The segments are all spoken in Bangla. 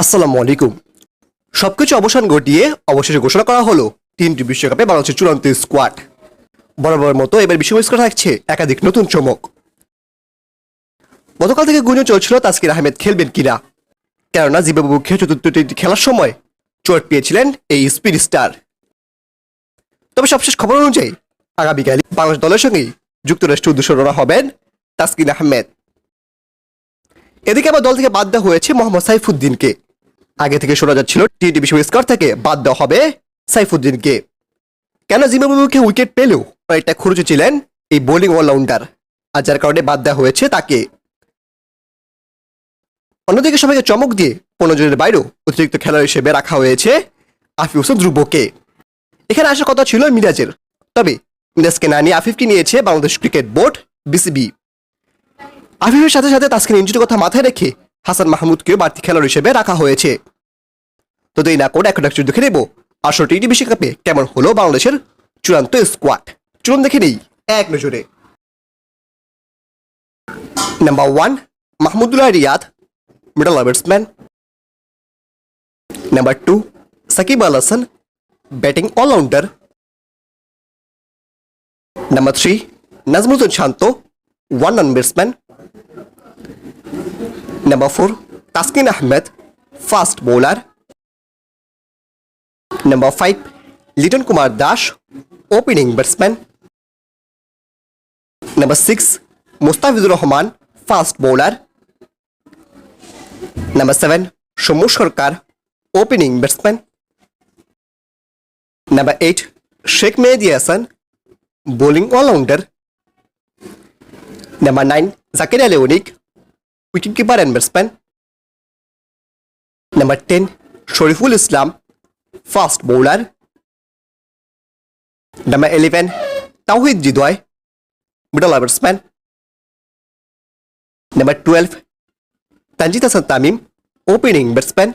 আসসালামু আলাইকুম। সবকিছু অবসান ঘটিয়ে অবশেষে ঘোষণা করা হলো তিনটি বিশ্বকাপে বাংলাদেশের চূড়ান্ত স্কোয়াড। বরাবরের মতো এবার বিশ্বকাপ স্কোয়াড থাকছে একাধিক নতুন চমক। গতকাল থেকে গুঞ্জন চলছিল তাসকিন আহমেদ খেলবেন কিনা, কেননা জিম্বাবুয়ের বিপক্ষে চতুর্থ টি খেলার সময় চোট পেয়েছিলেন এই স্পিড স্টার। তবে সবশেষ খবর অনুযায়ী আগামীকাল বাংলাদেশ দলের সঙ্গেই যুক্তরাষ্ট্রের উদ্দেশ্যে রওনা হবেন তাসকিন আহমেদ। এদিকে আবার দল থেকে বাদ দেওয়া হয়েছে মোহাম্মদ সাইফুদ্দিনকে। আগে থেকে শোনা যাচ্ছিল টি বিশ্বকাপ স্কোয়াড থেকে বাদ দেওয়া হবে সাইফুদ্দিনকে, কেন জিম্বাবুয়ের বিপক্ষে উইকেট পেলেও অনেকটা খরচে ছিলেন এই বোলিং অলরাউন্ডার, আর যার কারণে বাদ দেওয়া হয়েছে তাকে। অন্যদিকে সবাইকে চমক দিয়ে 15 জনের বাইরেও অতিরিক্ত খেলোয়াড় হিসেবে রাখা হয়েছে আফিফ হোসেন ধ্রুবকে। এখানে আসার কথা ছিল মিরাজের, তবে মিরাজকে না নিয়ে আফিফকে নিয়েছে বাংলাদেশ ক্রিকেট বোর্ড বিসিবি। আফিফের সাথে সাথে তাসকিন ইনজুরির কথা মাথায় রেখে হাসান মাহমুদকেও বাড়তি খেলোয়াড় হিসেবে রাখা হয়েছে। তো দেরি না করে এখন একটু দেখে নেব আসলে টি বিশ্বকাপে কেমন হলো বাংলাদেশের চূড়ান্ত স্কোয়াড। চলুন দেখে নেই এক নজরে। Number 1 Mahmudullah Riyad, middle batsman. Number 2 Shakib Al Hasan, batting allrounder. Number 3 Najmul Shanto, one run batsman. Number 4 Taskin Ahmed, fast bowler. Number 5 Liton Kumar Das, opening batsman. Number 6 Mustafizur Rahman, fast bowler. Number 7 Soumya Sarkar, opening batsman. Number 8 Sheikh Mehedi Hasan, bowling allrounder. Number 9 Jaker Ali Anik, wicket keeper and batsman. Number 10 Shoriful Islam, fast bowler. Number 11 Towhid Hridoy, middle batsman. Number 12 Tanzid Hasan Tamim, opening batsman.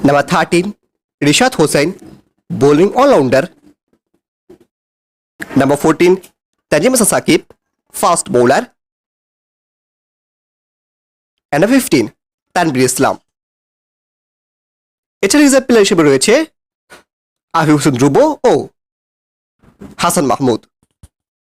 Number 13 Rishad Hossain, bowling allrounder. Number 14 Tanzim Hasan Sakib, fast bowler. Number 15 Tanvir Islam. এছাড়া রিজার্ভ প্লেয়ার হিসেবে রয়েছে আফিফ হোসেন ধ্রুব ও হাসান মাহমুদ।